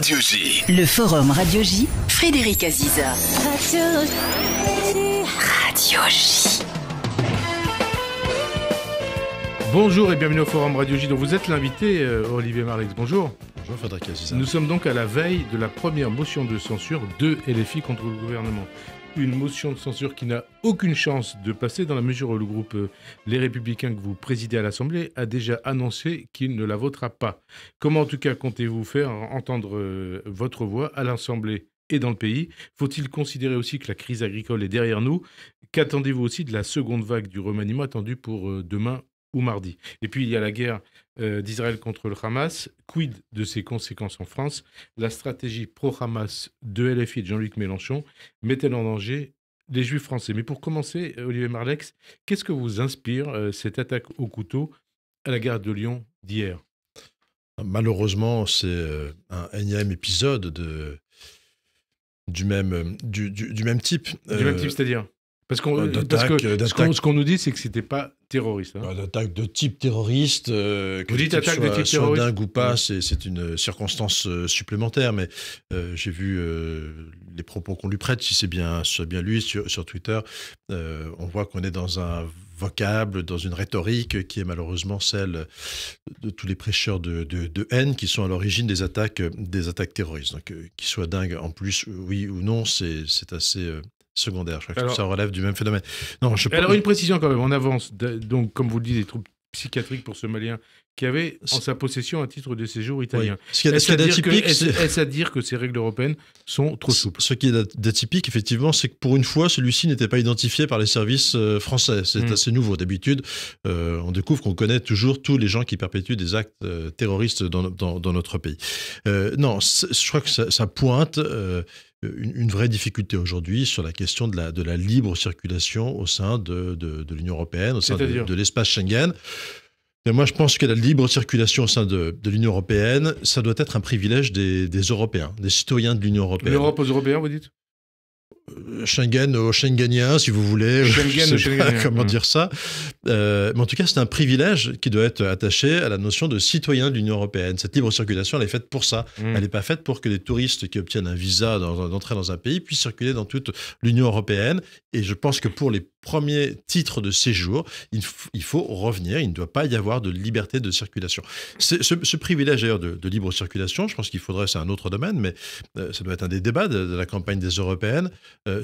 Radio J. Le Forum Radio J, Frédéric Aziza. Radio J. Bonjour et bienvenue au Forum Radio J dont vous êtes l'invité, Olivier Marleix. Bonjour. Bonjour Frédéric Aziza. Nous sommes donc à la veille de la première motion de censure de LFI contre le gouvernement. Une motion de censure qui n'a aucune chance de passer dans la mesure où le groupe Les Républicains que vous présidez à l'Assemblée a déjà annoncé qu'il ne la votera pas. Comment en tout cas comptez-vous faire entendre votre voix à l'Assemblée et dans le pays? Faut-il considérer aussi que la crise agricole est derrière nous? Qu'attendez-vous aussi de la seconde vague du remaniement attendue pour demain ou mardi? Et puis il y a la guerre d'Israël contre le Hamas. Quid de ses conséquences en France? La stratégie pro-Hamas de LFI et de Jean-Luc Mélenchon met-elle en danger les Juifs français? Mais pour commencer, Olivier Marleix, qu'est-ce que vous inspire cette attaque au couteau à la gare de Lyon d'hier? Malheureusement, c'est un énième épisode du même type. Du même type, c'est-à-dire? Parce ce qu'on nous dit, c'est que c'était pas terroriste. D'attaque de type terroriste. Vous dites attaque de type terroriste. Soit dingue ou pas, c'est une circonstance supplémentaire. Mais j'ai vu les propos qu'on lui prête, si c'est bien lui sur Twitter. On voit qu'on est dans un vocable, dans une rhétorique qui est malheureusement celle de tous les prêcheurs de haine qui sont à l'origine des attaques terroristes. Donc, qu'ils soient dingues en plus, oui ou non, c'est assez secondaire. Je crois que ça relève du même phénomène. Non, alors, une précision quand même, en avance. Donc, comme vous le dites, des troubles psychiatriques pour ce Malien qui avait en sa possession un titre de séjour italien. Oui. Est-ce à dire que ces règles européennes sont trop souples? Ce qui est d'atypique, effectivement, c'est que pour une fois, celui-ci n'était pas identifié par les services français. C'est assez nouveau. D'habitude, on découvre qu'on connaît toujours tous les gens qui perpétuent des actes terroristes dans notre pays. Non, je crois que ça pointe une vraie difficulté aujourd'hui sur la question de la libre circulation au sein de l'Union européenne, au sein de l'espace Schengen. Et moi, je pense que la libre circulation au sein de l'Union européenne, ça doit être un privilège des Européens, des citoyens de l'Union européenne. L'Europe aux Européens, vous dites? Schengen aux Schengeniens, si vous voulez. Schengen aux Schengeniens. Comment dire ça. Mais en tout cas, c'est un privilège qui doit être attaché à la notion de citoyen de l'Union européenne. Cette libre circulation, elle est faite pour ça. Elle n'est pas faite pour que les touristes qui obtiennent un visa d'entrée dans un pays puissent circuler dans toute l'Union européenne. Et je pense que pour les premiers titres de séjour, il faut revenir. Il ne doit pas y avoir de liberté de circulation. Ce privilège d'ailleurs de libre circulation, je pense qu'il faudrait, c'est un autre domaine, mais ça doit être un des débats de la campagne des européennes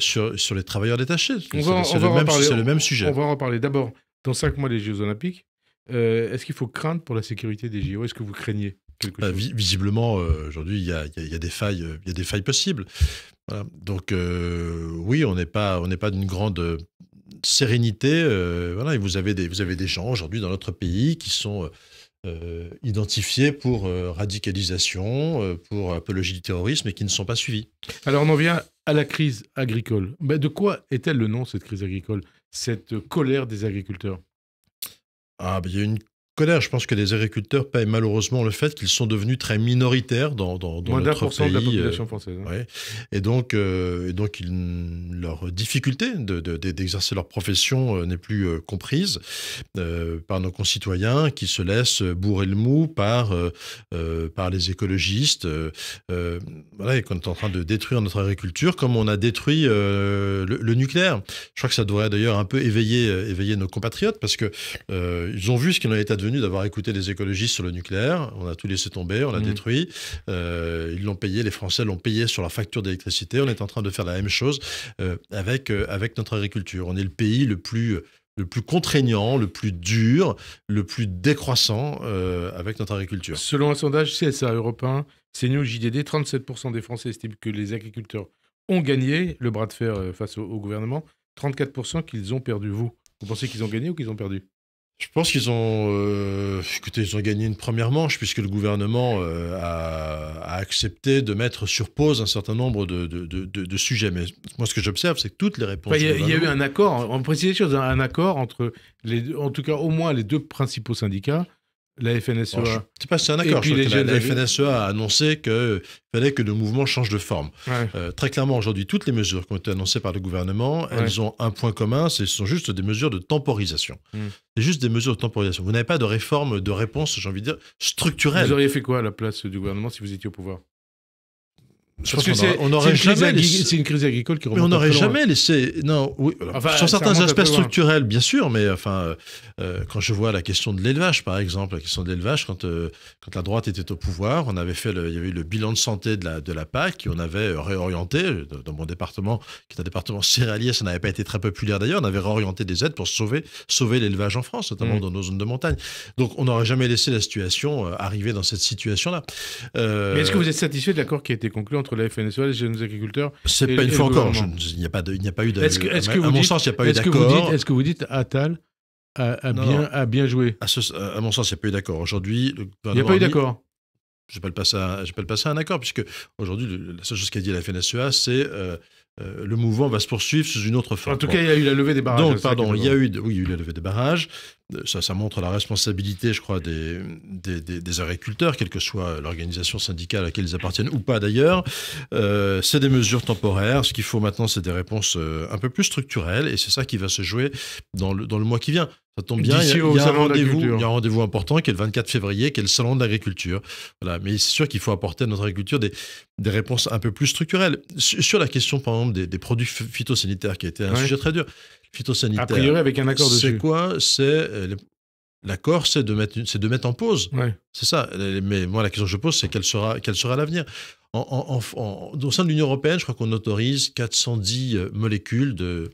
sur les travailleurs détachés. C'est le même sujet. On va en reparler. D'abord, dans 5 mois, les Jeux Olympiques. Est-ce qu'il faut craindre pour la sécurité des JO? Est-ce que vous craignez quelque chose? Visiblement, aujourd'hui, il y a des failles possibles. Voilà. Donc, oui, on n'est pas d'une grande sérénité. Voilà. Et vous avez des gens aujourd'hui dans notre pays qui sont identifiés pour radicalisation, pour apologie du terrorisme et qui ne sont pas suivis. Alors on en vient à la crise agricole. De quoi est-elle le nom, cette crise agricole, cette colère des agriculteurs? Il y a une colère. Je pense que les agriculteurs paient malheureusement le fait qu'ils sont devenus très minoritaires dans moins notre pays. de la population française. Ouais. Et donc leur difficulté d'exercer leur profession n'est plus comprise par nos concitoyens qui se laissent bourrer le mou par les écologistes. Voilà, et qu'on est en train de détruire notre agriculture comme on a détruit le nucléaire. Je crois que ça devrait d'ailleurs un peu éveiller nos compatriotes parce que ils ont vu ce qu'il en est advenu d'avoir écouté les écologistes sur le nucléaire. On a tout laissé tomber, on l'a détruit. Ils l'ont payé, les Français l'ont payé sur leur facture d'électricité. On est en train de faire la même chose avec notre agriculture. On est le pays le plus contraignant, le plus dur, le plus décroissant avec notre agriculture. Selon un sondage CSA Europe 1, CNews, JDD, 37% des Français estiment que les agriculteurs ont gagné le bras de fer face au gouvernement, 34% qu'ils ont perdu. Vous pensez qu'ils ont gagné ou qu'ils ont perdu? Je pense qu'ils ont, ils ont gagné une première manche puisque le gouvernement a accepté de mettre sur pause un certain nombre de sujets. Mais moi, ce que j'observe, c'est que toutes les réponses... Il y a eu un accord, on précise les choses, un accord entre, en tout cas au moins les deux principaux syndicats, la FNSEA. Je ne sais pas si c'est un accord. La FNSEA a annoncé qu'il fallait que le mouvement change de forme. Ouais. Très clairement, aujourd'hui, toutes les mesures qui ont été annoncées par le gouvernement, elles ont un point commun, ce sont juste des mesures de temporisation. C'est juste des mesures de temporisation. Vous n'avez pas de réforme, de réponse, j'ai envie de dire, structurelle. Vous auriez fait quoi à la place du gouvernement si vous étiez au pouvoir? on n'aurait jamais laissé... C'est une crise agricole qui remonte. Mais on n'aurait très loin. jamais laissé... Non, oui, sur certains aspects structurels, bien sûr, mais quand je vois la question de l'élevage, par exemple, la question de l'élevage, quand la droite était au pouvoir, il y avait eu le bilan de santé de la PAC, et on avait réorienté, dans mon département, qui est un département céréalier, ça n'avait pas été très populaire d'ailleurs, on avait réorienté des aides pour sauver l'élevage en France, notamment dans nos zones de montagne. Donc on n'aurait jamais laissé la situation arriver dans cette situation-là. Mais est-ce que vous êtes satisfait de l'accord qui a été conclu entre la FNSEA, les jeunes agriculteurs? C'est pas une fois encore. Il n'y a pas eu d'accord. À mon sens, il n'y a pas eu d'accord. Est-ce que vous dites Attal a bien joué? À mon sens, il n'y a pas eu d'accord. Aujourd'hui, il n'y a pas eu d'accord. Je ne vais pas le passer à un accord, puisque aujourd'hui, la seule chose qu'a dit la FNSEA, c'est le mouvement va se poursuivre sous une autre forme. En tout cas, il y a eu la levée des barrages. Donc, pardon, il y a eu la levée des barrages. Ça montre la responsabilité, je crois, des agriculteurs, quelle que soit l'organisation syndicale à laquelle ils appartiennent ou pas d'ailleurs. C'est des mesures temporaires. Ce qu'il faut maintenant, c'est des réponses un peu plus structurelles, et c'est ça qui va se jouer dans le mois qui vient. Ça tombe bien, il y a un rendez-vous important qui est le 24 février, qui est le salon de l'agriculture. Voilà. Mais c'est sûr qu'il faut apporter à notre agriculture des réponses un peu plus structurelles. Sur la question, par exemple, des produits phytosanitaires, qui a été un sujet très dur. Phytosanitaire. A priori, avec un accord dessus. C'est quoi? L'accord, c'est de mettre en pause. Ouais. C'est ça. Mais moi, la question que je pose, c'est quel sera l'avenir? Au sein de l'Union européenne, je crois qu'on autorise 410 molécules de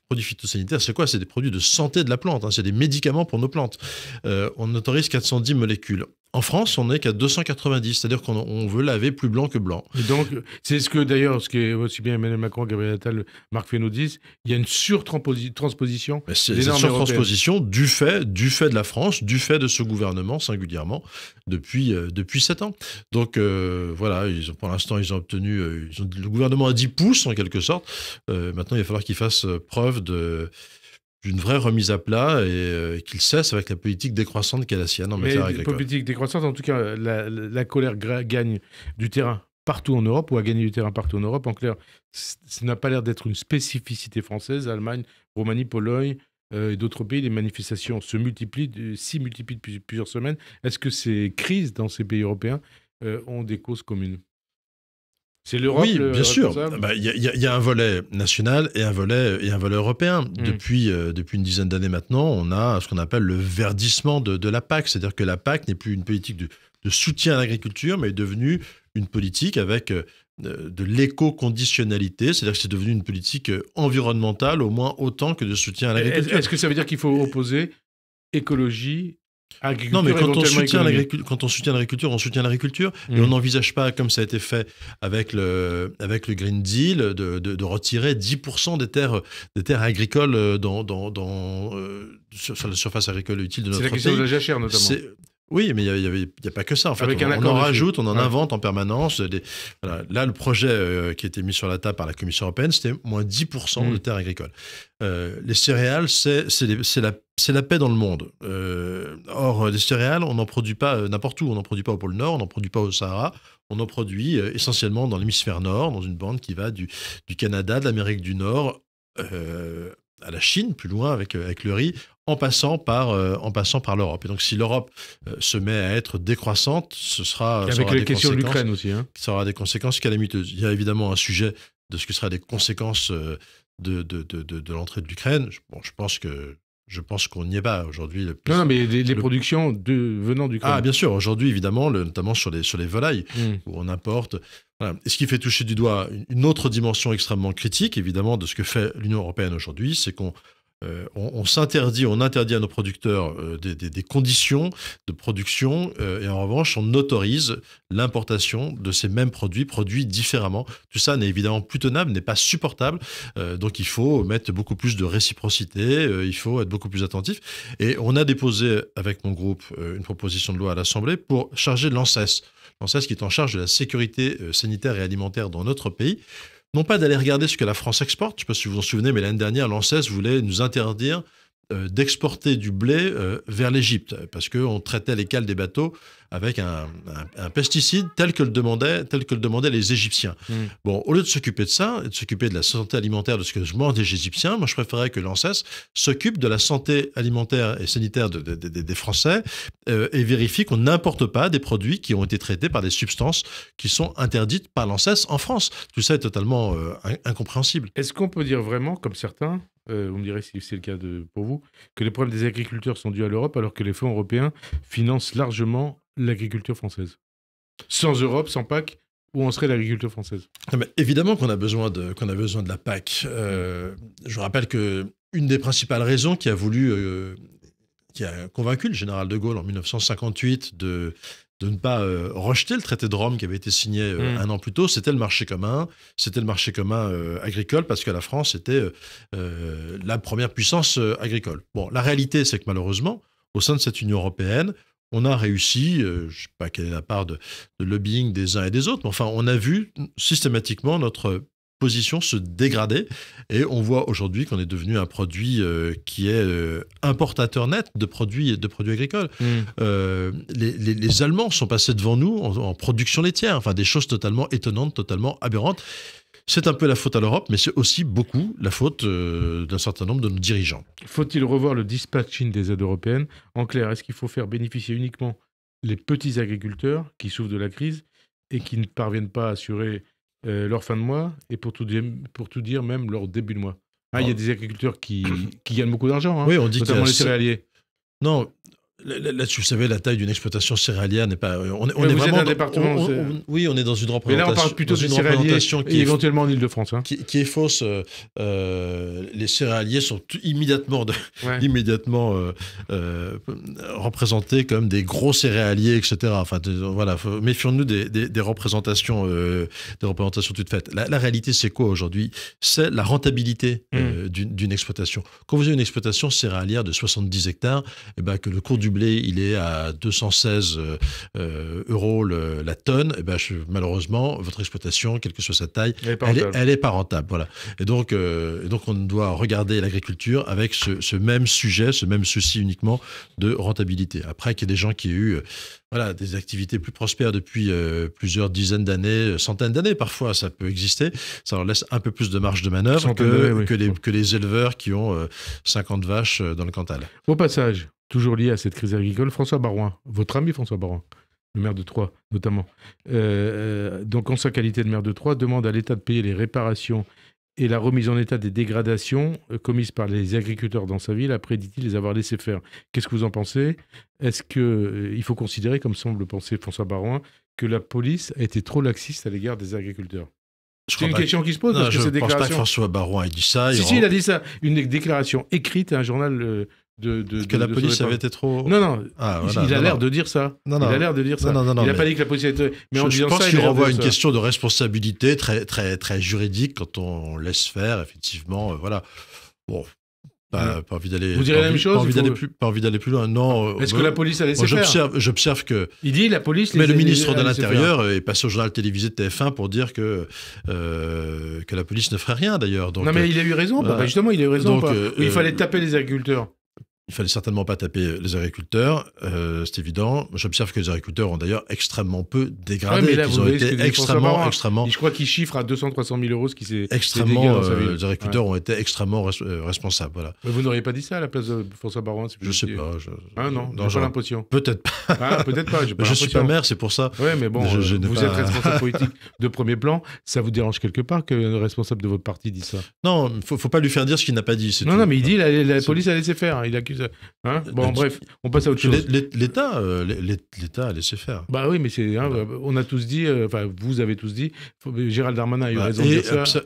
produits phytosanitaires. C'est quoi? C'est des produits de santé de la plante. C'est des médicaments pour nos plantes. On autorise 410 molécules. En France, on n'est qu'à 290, c'est-à-dire qu'on veut laver plus blanc que blanc. Et donc, c'est ce qui est aussi bien Emmanuel Macron, Gabriel Attal, Marc Fesneau disent, il y a une surtransposition. C'est une surtransposition du fait de la France, du fait de ce gouvernement singulièrement, depuis 7 ans. Donc voilà, pour l'instant, ils ont obtenu, le gouvernement a 10 pouces en quelque sorte. Maintenant, il va falloir qu'ils fassent preuve d'une vraie remise à plat et qu'il cesse avec la politique décroissante qu'est la sienne en matière agricole. La politique décroissante, en tout cas, la colère gagne du terrain partout en Europe, ou a gagné du terrain partout en Europe. En clair, ça n'a pas l'air d'être une spécificité française. Allemagne, Roumanie, Pologne et d'autres pays, les manifestations se multiplient depuis plusieurs semaines. Est-ce que ces crises dans ces pays européens ont des causes communes? C'est l'Europe. Oui, bien sûr. Il y a un volet national et un volet européen. Depuis une dizaine d'années maintenant, on a ce qu'on appelle le verdissement de la PAC. C'est-à-dire que la PAC n'est plus une politique de soutien à l'agriculture, mais est devenue une politique avec de l'éco-conditionnalité. C'est-à-dire que c'est devenu une politique environnementale au moins autant que de soutien à l'agriculture. Est-ce que ça veut dire qu'il faut opposer écologie, agriculture? Non, mais quand on soutient l'agriculture, on soutient l'agriculture. Et on n'envisage pas, comme ça a été fait avec le Green Deal, de retirer 10% des terres agricoles sur la surface agricole utile de notre pays. C'est la question de la jachère, notamment. Oui, mais il n'y a pas que ça. En fait, on en rajoute, on en invente en permanence. Voilà. Là, le projet qui a été mis sur la table par la Commission européenne, c'était moins 10% de terres agricoles. Les céréales, c'est la paix dans le monde. Or, les céréales, on n'en produit pas n'importe où. On n'en produit pas au pôle Nord, on n'en produit pas au Sahara. On en produit essentiellement dans l'hémisphère Nord, dans une bande qui va du Canada, de l'Amérique du Nord, à la Chine, plus loin avec le riz, en passant par l'Europe. Et donc, si l'Europe se met à être décroissante, ce sera... Avec la question de l'Ukraine aussi. Ça aura des conséquences calamiteuses. Il y a évidemment un sujet de ce que sera des conséquences de l'entrée de l'Ukraine. Je pense qu'on n'y est pas aujourd'hui. Non, mais les productions venant d'Ukraine. Ah, bien sûr. Aujourd'hui, évidemment, notamment sur les volailles, où on importe... Voilà. Et ce qui fait toucher du doigt une autre dimension extrêmement critique, évidemment, de ce que fait l'Union européenne aujourd'hui, c'est qu'on interdit à nos producteurs des conditions de production et en revanche, on autorise l'importation de ces mêmes produits différemment. Tout ça n'est évidemment plus tenable, n'est pas supportable. Donc, il faut mettre beaucoup plus de réciprocité, il faut être beaucoup plus attentif. Et on a déposé avec mon groupe une proposition de loi à l'Assemblée pour charger l'ANSES. L'ANSES qui est en charge de la sécurité sanitaire et alimentaire dans notre pays. Non pas d'aller regarder ce que la France exporte, je ne sais pas si vous vous en souvenez, mais l'année dernière, l'ANSES voulait nous interdire d'exporter du blé vers l'Égypte, parce qu'on traitait les cales des bateaux avec un pesticide tel que le demandaient les Égyptiens. Bon, au lieu de s'occuper de ça, et de s'occuper de la santé alimentaire de ce que je mange des Égyptiens, moi je préférerais que l'ANSES s'occupe de la santé alimentaire et sanitaire des Français et vérifie qu'on n'importe pas des produits qui ont été traités par des substances qui sont interdites par l'ANSES en France. Tout ça est totalement incompréhensible. Est-ce qu'on peut dire vraiment, comme certains, vous me direz si c'est le cas pour vous, que les problèmes des agriculteurs sont dus à l'Europe alors que les fonds européens financent largement l'agriculture française? Sans Europe, sans PAC, où en serait l'agriculture française? Mais évidemment qu'on a besoin de la PAC. Je rappelle que une des principales raisons qui a convaincu le général de Gaulle en 1958 de ne pas rejeter le traité de Rome qui avait été signé un an plus tôt, c'était le marché commun. C'était le marché commun agricole parce que la France était la première puissance agricole. Bon, la réalité, c'est que malheureusement, au sein de cette Union européenne, on a réussi, je ne sais pas quelle est la part de lobbying des uns et des autres, mais enfin, on a vu systématiquement notre position se dégrader et on voit aujourd'hui qu'on est devenu un produit qui est importateur net de produits agricoles. Les Allemands sont passés devant nous en production laitière, enfin des choses totalement étonnantes, totalement aberrantes. C'est un peu la faute à l'Europe, mais c'est aussi beaucoup la faute d'un certain nombre de nos dirigeants. Faut-il revoir le dispatching des aides européennes? En clair, est-ce qu'il faut faire bénéficier uniquement les petits agriculteurs qui souffrent de la crise et qui ne parviennent pas à assurer leur fin de mois et pour tout dire même leur début de mois? Il y a des agriculteurs qui gagnent beaucoup d'argent, hein, oui, on dit notamment les céréaliers. Non. Là-dessus, vous savez, la taille d'une exploitation céréalière n'est pas. On est vous vraiment. Êtes un département. Oui, on est dans une représentation. Mais là, on parle plutôt des céréaliers et éventuellement en Île-de-France. Hein. Qui est fausse. Les céréaliers sont immédiatement représentés comme des gros céréaliers, etc. Enfin, voilà, méfions-nous des représentations toutes faites. La réalité, c'est quoi aujourd'hui? C'est la rentabilité d'une exploitation. Quand vous avez une exploitation céréalière de 70 hectares, eh ben, que le cours du blé, il est à 216 euros la tonne, et ben, malheureusement, votre exploitation, quelle que soit sa taille, elle est pas rentable. Voilà. Et donc, on doit regarder l'agriculture avec ce même sujet, ce même souci uniquement de rentabilité. Après, qu'il y ait des gens qui aient eu des activités plus prospères depuis plusieurs dizaines d'années, centaines d'années parfois, ça peut exister. Ça leur laisse un peu plus de marge de manœuvre que les éleveurs qui ont 50 vaches dans le Cantal. Au passage, toujours lié à cette crise agricole, François Baroin, votre ami François Baroin, le maire de Troyes notamment, donc en sa qualité de maire de Troyes, demande à l'État de payer les réparations et la remise en état des dégradations commises par les agriculteurs dans sa ville, après, dit-il, les avoir laissés faire. Qu'est-ce que vous en pensez? Est-ce qu'il faut considérer, comme semble penser François Baroin, que la police a été trop laxiste à l'égard des agriculteurs? C'est une question qui se pose, parce que ces déclarations... Je ne pense pas que François Baroin ait dit ça. Si, il a dit ça. Une déclaration écrite à un journal... que la police avait été trop... Non. Il a l'air de dire ça. Il n'a pas dit que la police avait été... Mais je pense qu'il renvoie à une question de responsabilité très, très, très juridique quand on laisse faire, effectivement. Voilà. Bon... Pas envie d'aller. Vous direz la même chose. Pas envie d'aller plus loin. Non. Est-ce que la police a laissé faire? J'observe que. Il dit la police. Mais le ministre de l'Intérieur est passé au journal télévisé de TF1 pour dire que la police ne ferait rien d'ailleurs. Donc, non mais il a eu raison. Justement, il a eu raison. Il fallait taper les agriculteurs. Il fallait certainement pas taper les agriculteurs, c'est évident. J'observe que les agriculteurs ont d'ailleurs extrêmement peu dégradé. Mais là, ils ont été extrêmement. Je crois qu'il chiffre à 200-300 000 euros ce qui s'est extrêmement. Les agriculteurs ont été extrêmement responsables. Voilà. Mais vous n'auriez pas dit ça à la place de François Baroin? Je sais pas. Non, j'ai pas l'impression. Peut-être pas. Peut-être pas. Je suis pas maire, c'est pour ça. Ouais, mais bon, vous êtes responsable politique de premier plan. Ça vous dérange quelque part que le responsable de votre parti dise ça? Non, faut pas lui faire dire ce qu'il n'a pas dit. Non, mais il dit la police a laissé faire. Il accuse. Bon, bref, on passe à autre chose. L'État a laissé faire. Bah oui, mais on a tous dit, vous avez tous dit, Gérald Darmanin a eu raison de dire ça.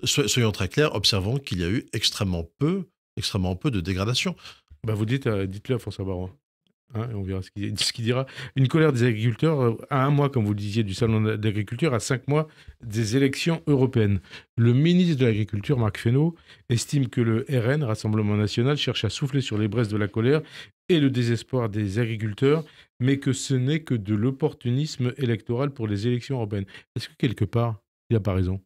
Soyons très clairs, observons qu'il y a eu extrêmement peu de dégradation. Bah vous dites-le à François Baroin. Et on verra ce qu'il dira. Une colère des agriculteurs à 1 mois, comme vous le disiez, du salon d'agriculture, à 5 mois des élections européennes. Le ministre de l'Agriculture, Marc Fesneau, estime que le RN, Rassemblement National, cherche à souffler sur les braises de la colère et le désespoir des agriculteurs, mais que ce n'est que de l'opportunisme électoral pour les élections européennes. Est-ce que quelque part, il n'a pas raison?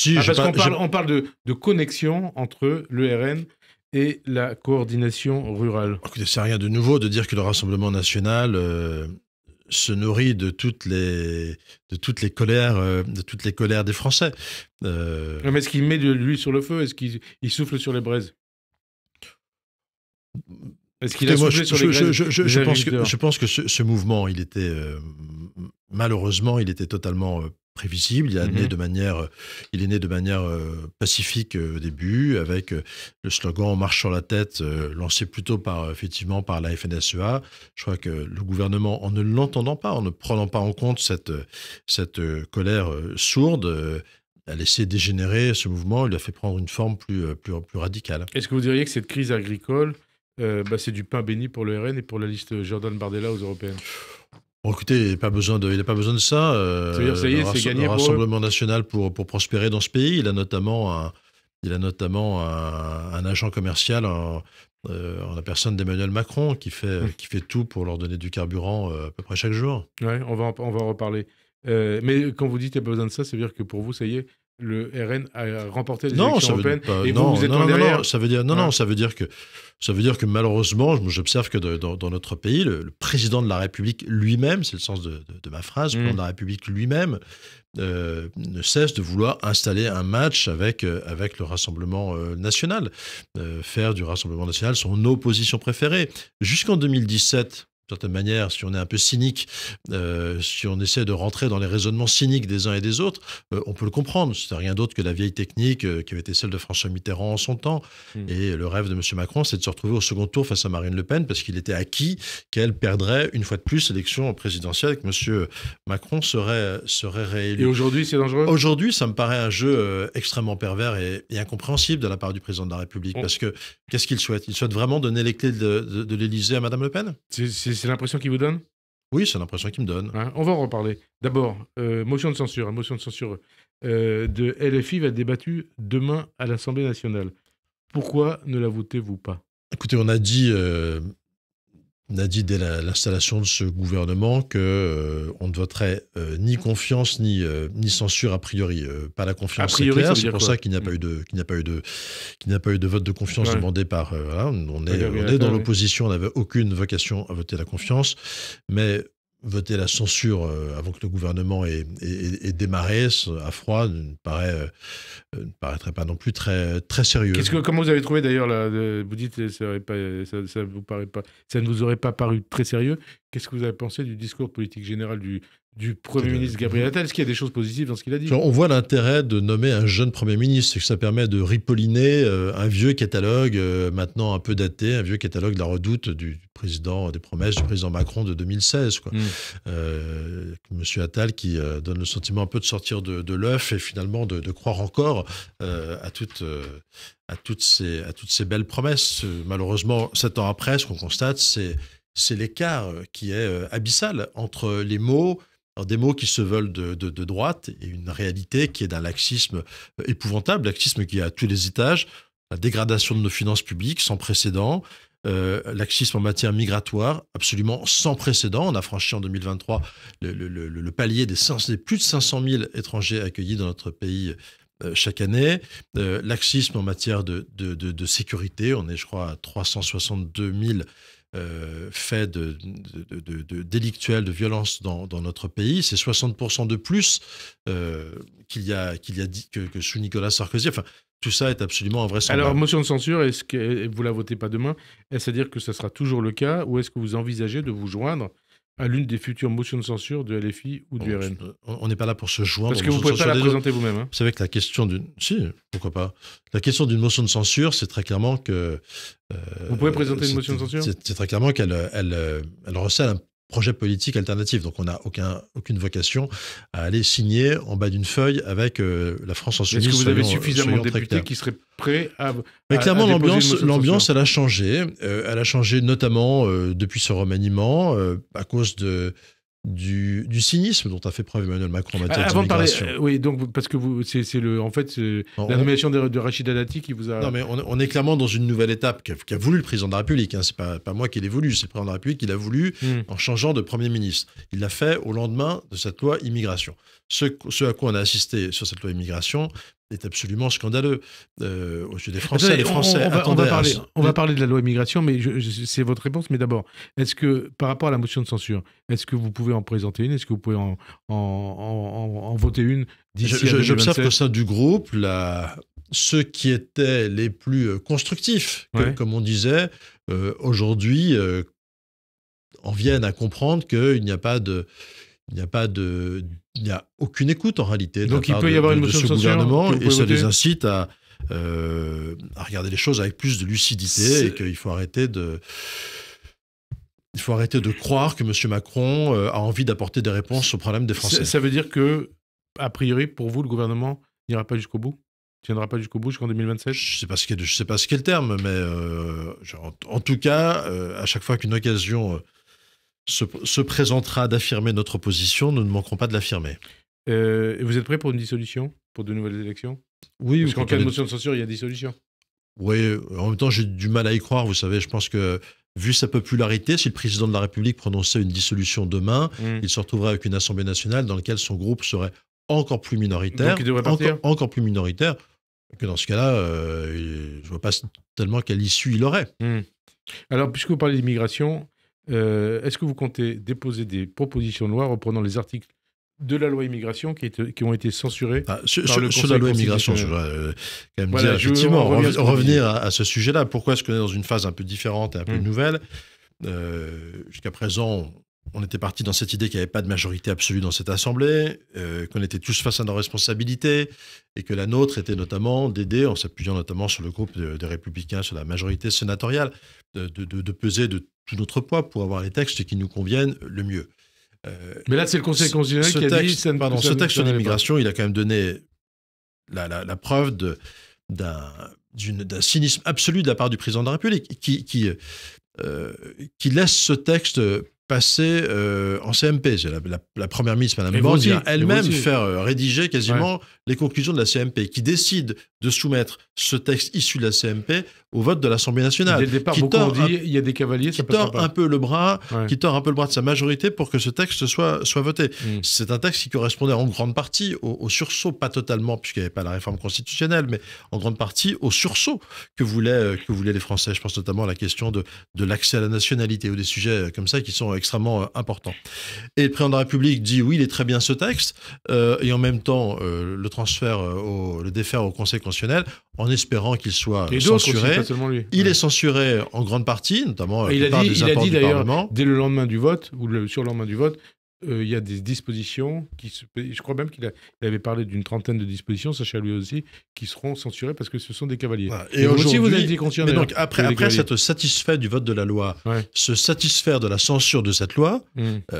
Si, parce qu'on parle de connexion entre le RN et la coordination rurale. Écoutez, c'est rien de nouveau de dire que le Rassemblement national se nourrit de toutes les colères des Français. Mais est-ce qu'il met de l'huile sur le feu? Est-ce qu'il souffle sur les braises? Est-ce qu'il a soufflé sur les braises? Je pense que ce mouvement, il était malheureusement, il était totalement prévisible. Il est né de manière pacifique au début, avec le slogan « On marche sur la tête », lancé plutôt effectivement par la FNSEA. Je crois que le gouvernement, en ne l'entendant pas, en ne prenant pas en compte cette colère sourde, a laissé dégénérer ce mouvement. Il a fait prendre une forme plus radicale. Est-ce que vous diriez que cette crise agricole, c'est du pain béni pour le RN et pour la liste Jordan Bardella aux européennes? Bon, écoutez, il n'a pas besoin de ça. C'est-à-dire, ça y est, c'est gagné le pour Rassemblement national pour prospérer dans ce pays. Il a notamment un agent commercial en la personne d'Emmanuel Macron qui fait tout pour leur donner du carburant à peu près chaque jour. Oui, on va en reparler. Mais quand vous dites qu'il n'y a pas besoin de ça, ça veut dire que pour vous, ça y est, le RN a remporté les élections européennes et vous êtes en derrière. Non, ça veut dire que malheureusement, j'observe que dans notre pays, le président de la République lui-même, c'est le sens de ma phrase, le président de la République lui-même ne cesse de vouloir installer un match avec le Rassemblement national, faire du Rassemblement national son opposition préférée. Jusqu'en 2017, d'une certaine manière, si on est un peu cynique, si on essaie de rentrer dans les raisonnements cyniques des uns et des autres, on peut le comprendre. C'est rien d'autre que la vieille technique qui avait été celle de François Mitterrand en son temps. Et le rêve de M. Macron, c'est de se retrouver au second tour face à Marine Le Pen, parce qu'il était acquis qu'elle perdrait une fois de plus l'élection présidentielle et que M. Macron serait réélu. Et aujourd'hui, c'est dangereux? Aujourd'hui, ça me paraît un jeu extrêmement pervers et incompréhensible de la part du président de la République. Parce que qu'est-ce qu'il souhaite? Il souhaite vraiment donner les clés de l'Élysée à Mme Le Pen? C'est l'impression qu'il vous donne? Oui, c'est l'impression qu'il me donne. On va en reparler. D'abord, motion de censure. La motion de censure de LFI va être débattue demain à l'Assemblée nationale. Pourquoi ne la votez-vous pas? Écoutez, on a dit dès l'installation de ce gouvernement qu'on ne voterait ni confiance ni censure a priori. Pas la confiance, c'est clair. C'est pour ça qu'il n'y a pas eu de vote de confiance demandé par. On est dans l'opposition. On n'avait aucune vocation à voter la confiance, mais voter la censure avant que le gouvernement ait démarré à froid ne paraîtrait pas non plus très, très sérieux. Comment vous avez trouvé d'ailleurs, vous dites que ça ne vous aurait pas paru très sérieux. Qu'est-ce que vous avez pensé du discours politique général du Premier ministre Gabriel Attal? Est-ce qu'il y a des choses positives dans ce qu'il a dit? On voit l'intérêt de nommer un jeune Premier ministre, c'est que ça permet de ripolliner un vieux catalogue maintenant un peu daté, un vieux catalogue de la redoute des promesses du président Macron de 2016. Monsieur Attal qui donne le sentiment un peu de sortir de l'œuf et finalement de croire encore à toutes ces belles promesses. Malheureusement, 7 ans après, ce qu'on constate, c'est l'écart qui est abyssal entre les mots, des mots qui se veulent de droite et une réalité qui est d'un laxisme épouvantable, laxisme qui est à tous les étages, la dégradation de nos finances publiques sans précédent, laxisme en matière migratoire absolument sans précédent. On a franchi en 2023 le palier des plus de 500 000 étrangers accueillis dans notre pays chaque année. Laxisme en matière de sécurité, on est je crois à 362 000 faits délictuels, de violence dans notre pays. C'est 60% de plus que sous Nicolas Sarkozy. Enfin, tout ça est absolument invraisemblable. Alors, motion de censure, est-ce que vous la votez pas demain? Est-ce à dire que ça sera toujours le cas, ou est-ce que vous envisagez de vous joindre à l'une des futures motions de censure de LFI ou du RN? On n'est pas là pour se joindre. Parce que vous ne pouvez pas la présenter vous-même. Vous savez que la question d'une... Si, pourquoi pas. La question d'une motion de censure, c'est très clairement que... vous pouvez présenter une motion de censure? C'est très clairement qu'elle recèle un projet politique alternatif. Donc on n'a aucune vocation à aller signer en bas d'une feuille avec la France Insoumise. Est-ce que vous avez suffisamment de députés qui seraient prêts à... Mais clairement, l'ambiance, elle a changé. Elle a changé notamment depuis ce remaniement à cause du cynisme dont a fait preuve Emmanuel Macron en matière d'immigration. Oui, donc parce que c'est la nomination de Rachida Dati qui vous a... Non, mais on est clairement dans une nouvelle étape qu'a voulu le président de la République. C'est pas moi qui l'ai voulu, c'est le président de la République qui l'a voulu en changeant de Premier ministre. Il l'a fait au lendemain de cette loi immigration. Ce à quoi on a assisté sur cette loi immigration est absolument scandaleux. Aux yeux des Français, les Français on va parler de la loi immigration, mais c'est votre réponse. Mais d'abord, est-ce que, par rapport à la motion de censure, est-ce que vous pouvez en présenter une? Est-ce que vous pouvez en voter une d'ici à 2027? J'observe qu'au sein du groupe, ceux qui étaient les plus constructifs, comme on disait, aujourd'hui, en viennent à comprendre qu'il n'y a pas de... Il n'y a aucune écoute en réalité. Donc il peut y avoir une motion de censure gouvernement et ça les incite à regarder les choses avec plus de lucidité et qu'il faut arrêter de croire que M. Macron a envie d'apporter des réponses aux problèmes des Français. Ça veut dire que, a priori, pour vous, le gouvernement n'ira pas jusqu'au bout? Tiendra pas jusqu'au bout jusqu'en 2027? Je sais pas ce qu'est le terme, mais en tout cas, à chaque fois qu'une occasion se présentera d'affirmer notre position, nous ne manquerons pas de l'affirmer. Vous êtes prêt pour une dissolution, pour de nouvelles élections? Oui. Parce qu'en cas de motion de censure, il y a dissolution. Oui, en même temps, j'ai du mal à y croire, vous savez. Je pense que, vu sa popularité, si le président de la République prononçait une dissolution demain, il se retrouverait avec une Assemblée nationale dans laquelle son groupe serait encore plus minoritaire. Donc il devrait partir. Encore plus minoritaire. Que dans ce cas-là, je ne vois pas tellement quelle issue il aurait. Alors, puisque vous parlez d'immigration, est-ce que vous comptez déposer des propositions de loi reprenant les articles de la loi immigration qui ont été censurés sur la loi immigration, je voudrais quand même dire, effectivement, revenir à ce sujet-là. Pourquoi est-ce qu'on est dans une phase un peu différente et un peu nouvelle? Jusqu'à présent, on était parti dans cette idée qu'il n'y avait pas de majorité absolue dans cette Assemblée, qu'on était tous face à nos responsabilités, et que la nôtre était notamment d'aider, en s'appuyant notamment sur le groupe des Républicains, sur la majorité sénatoriale, de peser de tout notre poids pour avoir les textes qui nous conviennent le mieux. Mais là, c'est le Conseil constitutionnel qui a dit... Ce texte sur l'immigration, il a quand même donné la preuve d'un cynisme absolu de la part du président de la République, qui laisse ce texte passer en CMP. C'est la première ministre, Mme Borne, vient elle-même faire rédiger quasiment les conclusions de la CMP, qui décide de soumettre ce texte issu de la CMP au vote de l'Assemblée nationale. Dès le départ, beaucoup ont dit il y a des cavaliers, ça passera pas. Qui tord un peu le bras de sa majorité pour que ce texte soit voté. C'est un texte qui correspondait en grande partie au sursaut, pas totalement, puisqu'il n'y avait pas la réforme constitutionnelle, mais en grande partie au sursaut que voulaient les Français. Je pense notamment à la question de l'accès à la nationalité ou des sujets comme ça qui sont extrêmement importants. Et le président de la République dit oui, il est très bien ce texte, et en même temps le défaire au Conseil constitutionnel en espérant qu'il soit censuré. Il est censuré en grande partie, notamment il a dit d'ailleurs, Parlement. Dès le lendemain du vote, ou le surlendemain du vote, il y a des dispositions, je crois même qu'il avait parlé d'une trentaine de dispositions, sachez lui aussi, qui seront censurées parce que ce sont des cavaliers. Voilà. Et aujourd'hui, vous avez été conscient. Mais donc après s'être satisfait du vote de la loi, se satisfaire de la censure de cette loi,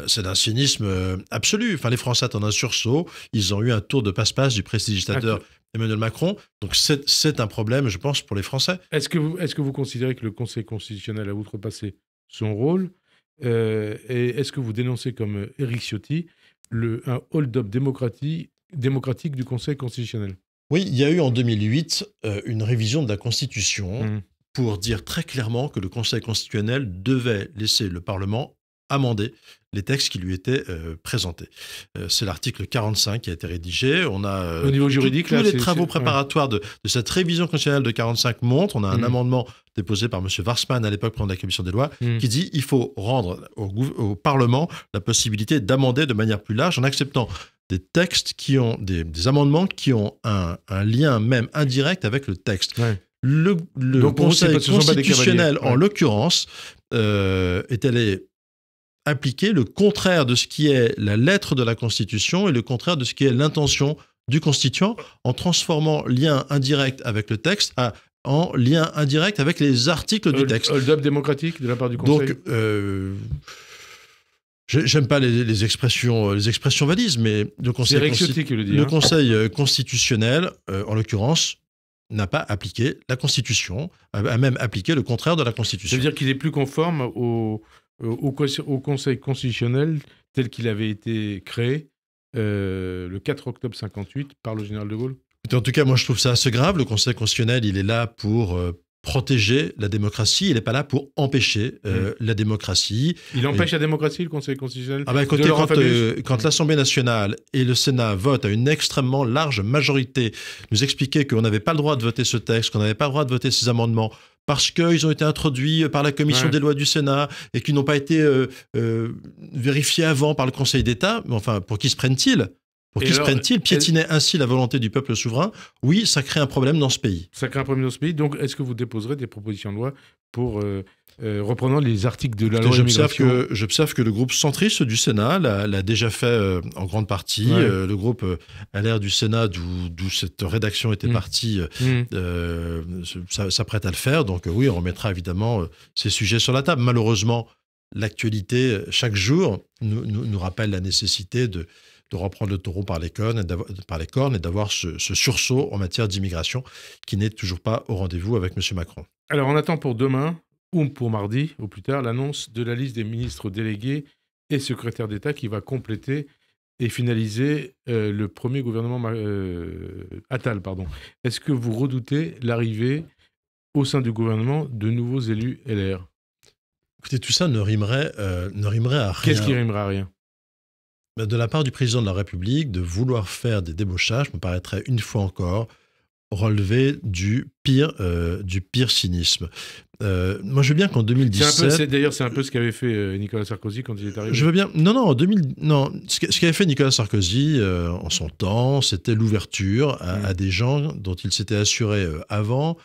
c'est d'un cynisme absolu. Enfin, les Français attendent un sursaut. Ils ont eu un tour de passe-passe du prestidigitateur Emmanuel Macron. Donc c'est un problème, je pense, pour les Français. Est-ce que vous considérez que le Conseil constitutionnel a outrepassé son rôle? Et est-ce que vous dénoncez comme Éric Ciotti un hold-up démocratique du Conseil constitutionnel? Oui, il y a eu en 2008 une révision de la Constitution pour dire très clairement que le Conseil constitutionnel devait laisser le Parlement amender les textes qui lui étaient présentés. C'est l'article 45 qui a été rédigé. On a au niveau juridique, tous les travaux préparatoires de cette révision constitutionnelle de 45 montrent. On a un amendement déposé par M. Warsmann à l'époque, président de la Commission des lois, qui dit qu'il faut rendre au Parlement la possibilité d'amender de manière plus large en acceptant des textes qui ont des amendements qui ont un lien même indirect avec le texte. Le Conseil constitutionnel, en l'occurrence, est allé appliquer le contraire de ce qui est la lettre de la Constitution et le contraire de ce qui est l'intention du constituant en transformant lien indirect avec le texte en lien indirect avec les articles du texte. Hold-up démocratique de la part du Conseil. Donc, j'aime pas les expressions valises, mais le Conseil constitutionnel, en l'occurrence, n'a pas appliqué la Constitution, a même appliqué le contraire de la Constitution. Ça veut dire qu'il est plus conforme au Conseil constitutionnel tel qu'il avait été créé le 4 octobre 58 par le général de Gaulle? En tout cas, moi, je trouve ça assez grave. Le Conseil constitutionnel, il est là pour protéger la démocratie, il n'est pas là pour empêcher la démocratie. Il empêche la démocratie, le Conseil constitutionnel? Écoutez, quand l'Assemblée nationale et le Sénat votent à une extrêmement large majorité, nous expliquer qu'on n'avait pas le droit de voter ce texte, qu'on n'avait pas le droit de voter ces amendements, parce qu'ils ont été introduits par la commission des lois du Sénat et qu'ils n'ont pas été vérifiés avant par le Conseil d'État, mais enfin, pour qui se prennent-ils ? Pour qui se prennent-ils? Piétiner ainsi la volonté du peuple souverain? Oui, ça crée un problème dans ce pays. Ça crée un problème dans ce pays. Donc, est-ce que vous déposerez des propositions de loi pour reprenant les articles de la loi immigration? J'observe que le groupe centriste du Sénat l'a déjà fait en grande partie. Le groupe LR du Sénat, d'où cette rédaction était partie, s'apprête à le faire. Donc oui, on remettra évidemment ces sujets sur la table. Malheureusement, l'actualité, chaque jour, nous rappelle la nécessité de reprendre le taureau par les cornes et d'avoir ce sursaut en matière d'immigration qui n'est toujours pas au rendez-vous avec M. Macron. Alors, on attend pour demain, ou pour mardi, au plus tard, l'annonce de la liste des ministres délégués et secrétaires d'État qui va compléter et finaliser le premier gouvernement Attal. Est-ce que vous redoutez l'arrivée au sein du gouvernement de nouveaux élus LR? Écoutez, tout ça ne rimerait à rien. Qu'est-ce qui rimerait à rien? De la part du président de la République, de vouloir faire des débauchages me paraîtrait une fois encore relever du pire cynisme. Moi, je veux bien qu'en 2017... D'ailleurs, c'est un peu ce qu'avait fait Nicolas Sarkozy quand il est arrivé. Je veux bien... Non, ce qu'avait fait Nicolas Sarkozy en son temps, c'était l'ouverture à des gens dont il s'était assuré avant,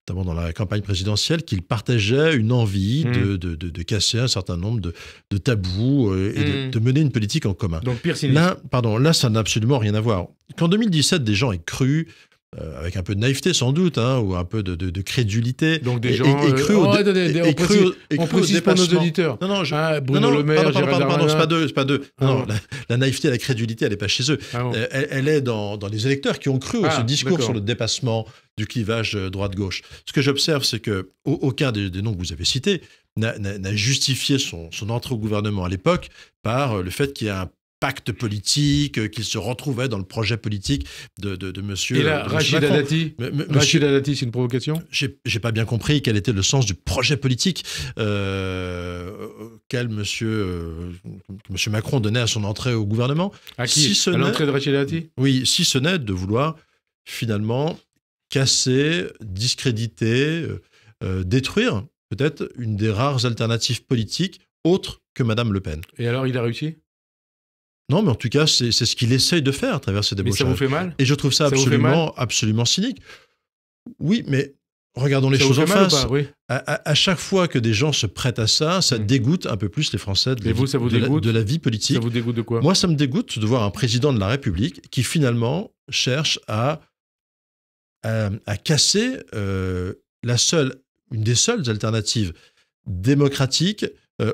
notamment dans la campagne présidentielle, qu'il partageait une envie de casser un certain nombre de tabous et de mener une politique en commun. Donc, pire cynisme. Là, ça n'a absolument rien à voir. Qu'en 2017, des gens aient cru... avec un peu de naïveté sans doute, ou un peu de crédulité. Donc des gens... on précise pas nos auditeurs. Bruno Le Maire, Gérald Darmanin... c'est pas d'eux. La naïveté et la crédulité, elle n'est pas chez eux. Elle est dans les électeurs qui ont cru à ce discours sur le dépassement du clivage droite-gauche. Ce que j'observe, c'est qu'aucun des noms que vous avez cités n'a justifié son entrée au gouvernement à l'époque par le fait qu'il y a un pacte politique, qu'il se retrouvait dans le projet politique de monsieur. Et là, Rachida Dati, c'est une provocation? J'ai pas bien compris quel était le sens du projet politique qu'elle, monsieur Macron donnait à son entrée au gouvernement. À qui? À l'entrée de Rachida Dati? Oui, si ce n'est de vouloir finalement casser, discréditer, détruire peut-être une des rares alternatives politiques autres que Madame Le Pen. Et alors, il a réussi? Non, mais en tout cas, c'est ce qu'il essaye de faire à travers ces débauchages. Mais ça vous fait mal? Et je trouve ça absolument cynique. Oui, mais regardons les choses en face. À chaque fois que des gens se prêtent à ça, ça dégoûte un peu plus les Français de la vie politique. Ça vous dégoûte de quoi? Moi, ça me dégoûte de voir un président de la République qui finalement cherche à casser une des seules alternatives démocratiques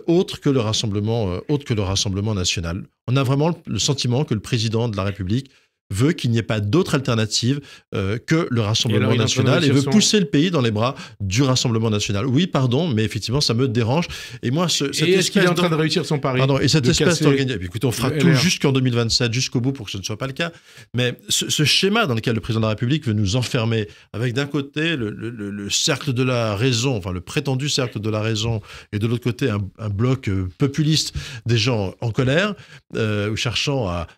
autre que le Rassemblement national. On a vraiment le sentiment que le président de la République veut qu'il n'y ait pas d'autre alternative que le Rassemblement national et veut pousser le pays dans les bras du Rassemblement national. Oui, pardon, mais effectivement, ça me dérange. Et moi, est-ce qu'il est en train de réussir son pari? Pardon, et cette espèce d'organisation... Écoute, on fera tout jusqu'en 2027, jusqu'au bout pour que ce ne soit pas le cas. Mais ce schéma dans lequel le président de la République veut nous enfermer, avec d'un côté le cercle de la raison, enfin le prétendu cercle de la raison, et de l'autre côté un bloc populiste des gens en colère, ou cherchant à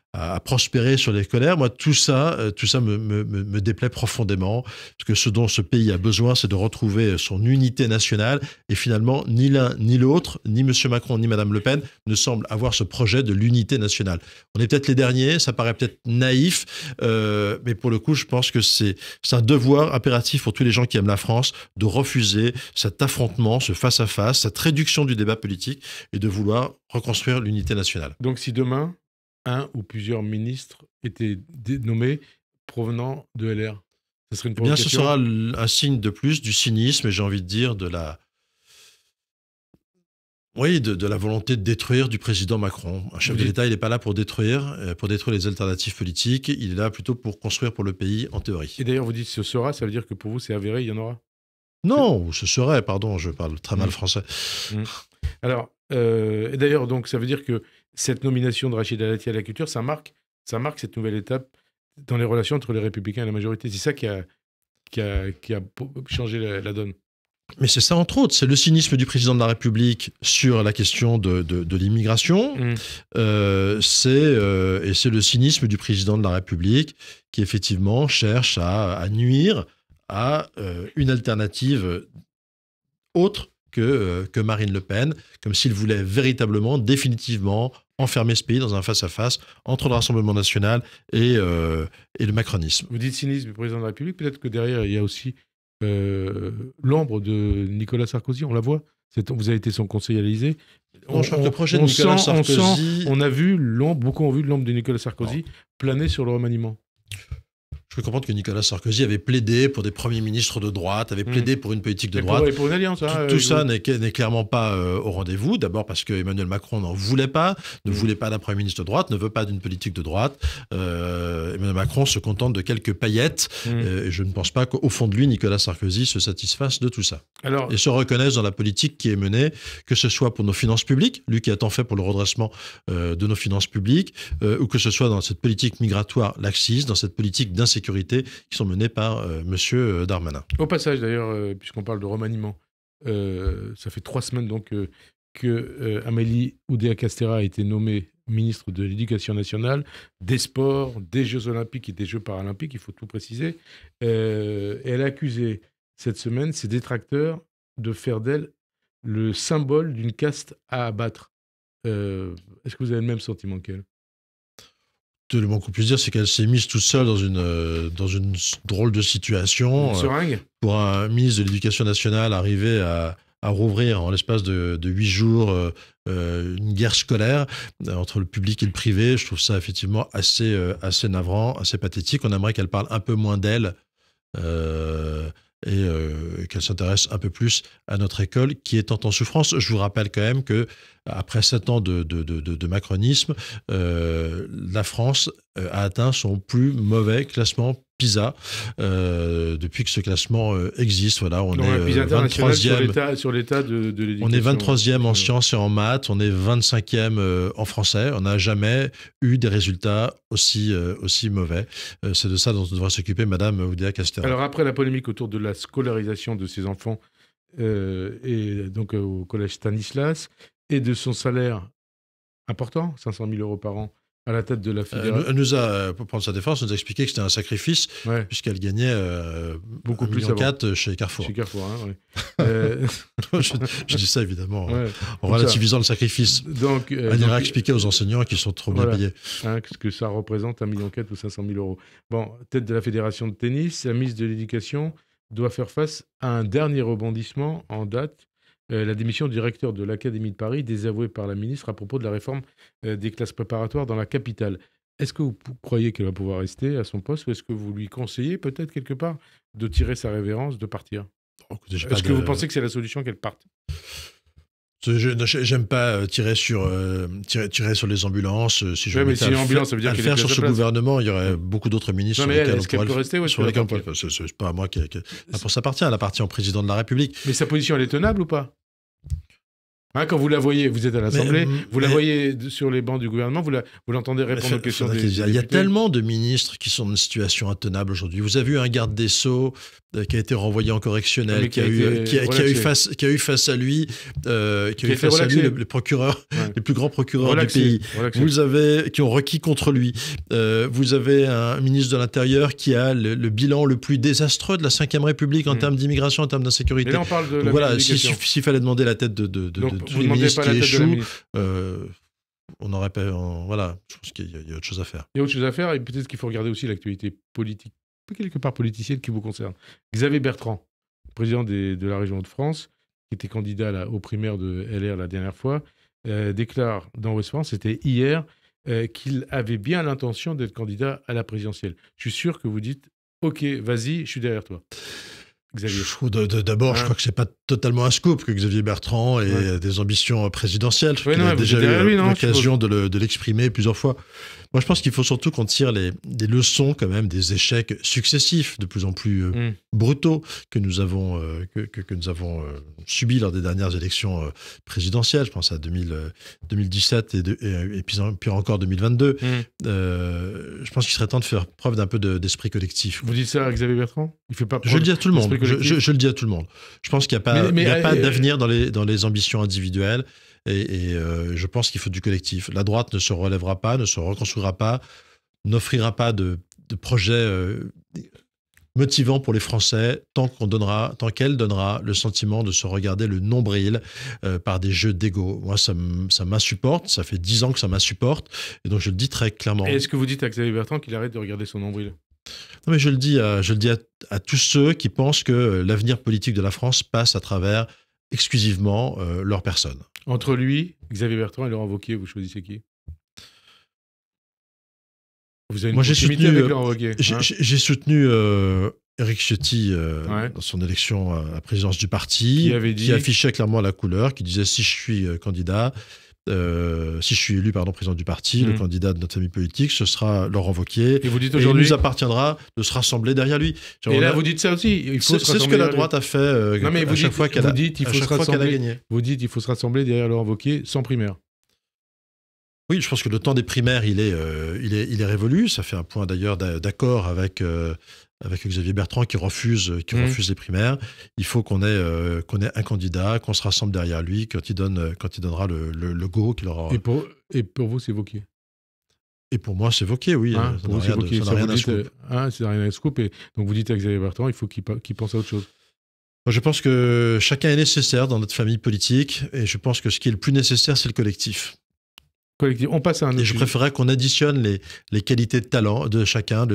prospérer sur les colères. Moi, tout ça me déplaît profondément, parce que ce dont ce pays a besoin, c'est de retrouver son unité nationale, et finalement, ni l'un ni l'autre, ni M. Macron, ni Mme Le Pen, ne semblent avoir ce projet de l'unité nationale. On est peut-être les derniers, ça paraît peut-être naïf, mais pour le coup, je pense que c'est un devoir impératif pour tous les gens qui aiment la France, de refuser cet affrontement, ce face-à-face, cette réduction du débat politique, et de vouloir reconstruire l'unité nationale. Donc si demain, un ou plusieurs ministres étaient nommés provenant de LR, ce serait une provocation? Ce sera un signe de plus du cynisme, et j'ai envie de dire de la volonté de détruire du président Macron. Un chef de l'État, il n'est pas là pour détruire les alternatives politiques, il est là plutôt pour construire pour le pays, en théorie. Et d'ailleurs, vous dites ce sera, ça veut dire que pour vous, c'est avéré, il y en aura? Non, ce serait, pardon, je parle très mal français. Alors, et d'ailleurs, donc, ça veut dire que cette nomination de Rachida Dati à la culture, ça marque cette nouvelle étape dans les relations entre les Républicains et la majorité. C'est ça qui a changé la donne. Mais c'est ça, entre autres. C'est le cynisme du président de la République sur la question de l'immigration. Et c'est le cynisme du président de la République qui, effectivement, cherche à nuire à une alternative autre que Marine Le Pen, comme s'il voulait véritablement, définitivement, enfermer ce pays dans un face-à-face entre le Rassemblement national et le macronisme. Vous dites cynisme du président de la République, peut-être que derrière, il y a aussi l'ombre de Nicolas Sarkozy, on la voit. Vous avez été son conseiller à l'Élysée. Je crois que le projet de Nicolas Sarkozy... On a vu beaucoup ont vu l'ombre de Nicolas Sarkozy planer sur le remaniement. Je peux comprendre que Nicolas Sarkozy avait plaidé pour des premiers ministres de droite, avait plaidé pour une politique de droite. Pour une alliance. Tout ça n'est clairement pas au rendez-vous. D'abord parce que Emmanuel Macron n'en voulait pas, ne voulait pas d'un premier ministre de droite, ne veut pas d'une politique de droite. Emmanuel Macron se contente de quelques paillettes. Et je ne pense pas qu'au fond de lui, Nicolas Sarkozy se satisfasse de tout ça. Et se reconnaisse dans la politique qui est menée, que ce soit pour nos finances publiques, lui qui a tant fait pour le redressement de nos finances publiques, ou que ce soit dans cette politique migratoire laxiste, dans cette politique d'insécurité qui sont menées par M. Darmanin. Au passage, d'ailleurs, puisqu'on parle de remaniement, ça fait 3 semaines donc que Amélie Oudéa-Castéra a été nommée ministre de l'Éducation nationale, des Sports, des Jeux Olympiques et des Jeux Paralympiques, il faut tout préciser. Et elle a accusé cette semaine ses détracteurs de faire d'elle le symbole d'une caste à abattre. Est-ce que vous avez le même sentiment qu'elle ? Tout le moins qu'on puisse dire, c'est qu'elle s'est mise toute seule dans une drôle de situation. Une seringue. Pour un ministre de l'Éducation nationale arriver à rouvrir en l'espace de 8 jours une guerre scolaire entre le public et le privé, je trouve ça effectivement assez navrant, assez pathétique. On aimerait qu'elle parle un peu moins d'elle et qu'elle s'intéresse un peu plus à notre école qui est tant en souffrance. Je vous rappelle quand même que après 7 ans de macronisme, la France a atteint son plus mauvais classement PISA depuis que ce classement existe. Voilà, on est 23e sur l'état de l'éducation. On est 23e en sciences et en maths, on est 25e en français. On n'a jamais eu des résultats aussi mauvais. C'est de ça dont devrait s'occuper Madame Oudéa-Castéra. Alors après la polémique autour de la scolarisation de ses enfants et donc au collège Stanislas et de son salaire important, 500 000 € par an, à la tête de la fédération. Elle nous a, pour prendre sa défense, elle nous a expliqué que c'était un sacrifice, puisqu'elle gagnait beaucoup plus 1,4 million chez Carrefour. Chez Carrefour, je dis ça évidemment en relativisant le sacrifice. Donc, elle ira expliquer aux enseignants qu'ils sont trop bien payés. Ce que ça représente, 1,4 million ou 500 000 €. Bon, tête de la fédération de tennis, la ministre de l'Éducation doit faire face à un dernier rebondissement en date. La démission du directeur de l'Académie de Paris, désavouée par la ministre à propos de la réforme des classes préparatoires dans la capitale. Est-ce que vous croyez qu'elle va pouvoir rester à son poste ou est-ce que vous lui conseillez peut-être quelque part de tirer sa révérence, de partir ? Est-ce que vous pensez que c'est la solution qu'elle parte ? J'aime pas tirer sur les ambulances. Si je mais si l'ambulance, ça veut dire qu'elle faire sur ce gouvernement, il y aurait beaucoup d'autres ministres sur lesquels on pourrait rester. C'est pas à moi pour ça appartient. Elle appartient au président de la République. Mais sa position, elle est tenable ou pas ? Quand vous la voyez, vous êtes à l'Assemblée, vous la voyez sur les bancs du gouvernement, vous l'entendez répondre aux questions des députés. Il y a tellement de ministres qui sont dans une situation intenable aujourd'hui. Vous avez eu un garde des Sceaux qui a été renvoyé en correctionnel, qui a eu face à lui les procureurs, les plus grands procureurs du pays. Vous avez qui ont requis contre lui. Vous avez un ministre de l'Intérieur qui a le bilan le plus désastreux de la Ve République en termes d'immigration, en termes d'insécurité. Mais là, on parle de la s'il fallait demander la tête de tous les ministres qui échouent, on n'aurait pas... voilà, je pense qu'il y a autre chose à faire. Il y a autre chose à faire, et peut-être qu'il faut regarder aussi l'actualité politique, quelque part politicienne, qui vous concerne. Xavier Bertrand, président de la région de France, qui était candidat aux primaires de LR la dernière fois, déclare dans Ouest France, c'était hier, qu'il avait bien l'intention d'être candidat à la présidentielle. Je suis sûr que vous dites « Ok, vas-y, je suis derrière toi ». D'abord, je crois que c'est pas totalement un scoop que Xavier Bertrand ait des ambitions présidentielles. Il a déjà eu l'occasion de l'exprimer plusieurs fois. Moi, je pense qu'il faut surtout qu'on tire des leçons quand même des échecs successifs, de plus en plus brutaux que nous avons subis lors des dernières élections présidentielles. Je pense à 2017 et puis encore 2022. Je pense qu'il serait temps de faire preuve d'un peu d'esprit collectif. Vous dites ça à Xavier Bertrand ? Il fait pas Je le dis à tout le monde. collectif. Je le dis à tout le monde. Je pense qu'il n'y a pas d'avenir dans les ambitions individuelles. Et je pense qu'il faut du collectif. La droite ne se relèvera pas, ne se reconstruira pas, n'offrira pas de projets motivants pour les Français tant qu'elle donnera le sentiment de se regarder le nombril par des jeux d'ego. Moi, ça m'insupporte. Ça fait 10 ans que ça m'insupporte. Et donc, je le dis très clairement. Et est-ce que vous dites à Xavier Bertrand qu'il arrête de regarder son nombril ? Non, mais je le dis à tous ceux qui pensent que l'avenir politique de la France passe à travers exclusivement leur personne. Entre lui, Xavier Bertrand et Laurent Wauquiez, vous choisissez qui ? Vous avez une proximité avec Laurent Wauquiez. J'ai soutenu Éric Ciotti dans son élection à la présidence du parti, qui affichait clairement la couleur, qui disait si je suis candidat, si je suis élu président du parti, le candidat de notre famille politique, ce sera Laurent Wauquiez. Et vous dites aujourd'hui, il nous appartiendra de se rassembler derrière lui. Et là, vous dites ça aussi. C'est ce que la droite a fait à chaque fois qu'elle a gagné. Vous dites qu'il faut se rassembler derrière Laurent Wauquiez sans primaire. Oui, je pense que le temps des primaires, il est révolu. Ça fait un point d'ailleurs d'accord avec Xavier Bertrand qui refuse les primaires. Il faut qu'on ait un candidat, qu'on se rassemble derrière lui quand il donnera le go qu'il aura. Et pour vous, c'est Wauquiez. Et pour moi, c'est Wauquiez, oui. Ça n'a rien à scoop. Ça n'a rien à scoop. Et donc vous dites à Xavier Bertrand, il faut qu'il pense à autre chose. Je pense que chacun est nécessaire dans notre famille politique. Et je pense que ce qui est le plus nécessaire, c'est le collectif. On passe à un autre. Et je préférerais qu'on additionne les qualités de talent de chacun.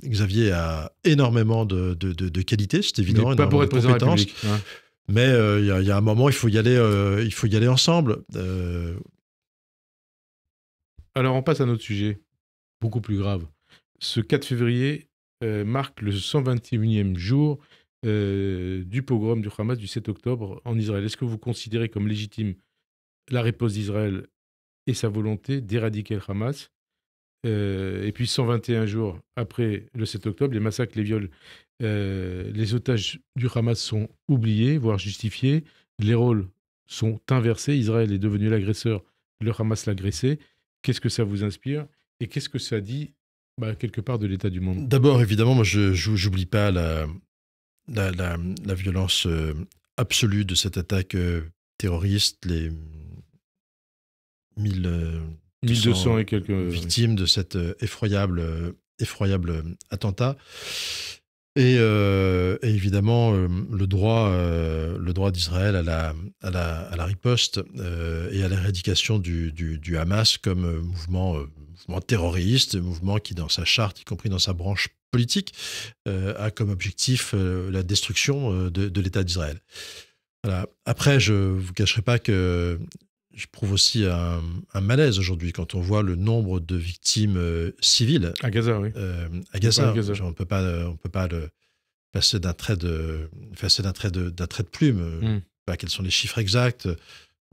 Xavier a énormément de qualités, c'est évident. Mais pas pour être président de la République. Mais il y a un moment, il faut y aller ensemble. Alors, on passe à un autre sujet, beaucoup plus grave. Ce 4 février marque le 121e jour du pogrom du Hamas du 7 octobre en Israël. Est-ce que vous considérez comme légitime la réponse d'Israël et sa volonté d'éradiquer le Hamas ? Et puis 121 jours après le 7 octobre, les massacres, les viols, les otages du Hamas sont oubliés, voire justifiés. Les rôles sont inversés. Israël est devenu l'agresseur, le Hamas l'agressé. Qu'est-ce que ça vous inspire ? Et qu'est-ce que ça dit quelque part de l'état du monde ? D'abord, évidemment, moi, je n'oublie pas la violence absolue de cette attaque terroriste, les 1200 et quelques victimes de cet effroyable attentat. Et évidemment, le droit d'Israël à la riposte et à l'éradication du Hamas comme mouvement terroriste, mouvement qui, dans sa charte, y compris dans sa branche politique, a comme objectif la destruction de l'État d'Israël. Voilà. Après, je ne vous cacherai pas que j'éprouve aussi un malaise aujourd'hui quand on voit le nombre de victimes civiles. À Gaza, oui. À Gaza. On ne peut pas le passer d'un trait de plume. Quels sont les chiffres exacts ?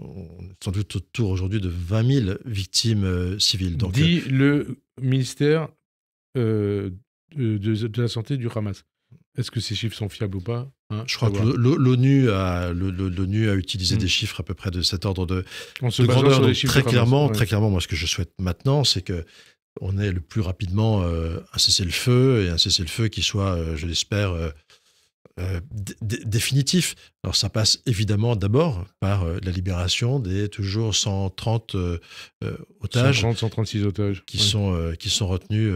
On est sans doute autour aujourd'hui de 20 000 victimes civiles. Donc, dit le ministère de la Santé du Hamas. Est-ce que ces chiffres sont fiables ou pas ? Je crois que l'ONU a utilisé des chiffres à peu près de cet ordre de grandeur. Donc, très clairement, moi, ce que je souhaite maintenant, c'est qu'on ait le plus rapidement un cessez-le-feu, et un cessez-le-feu qui soit, je l'espère, définitif. Alors ça passe évidemment d'abord par la libération des toujours 130 otages, 136 otages qui sont retenus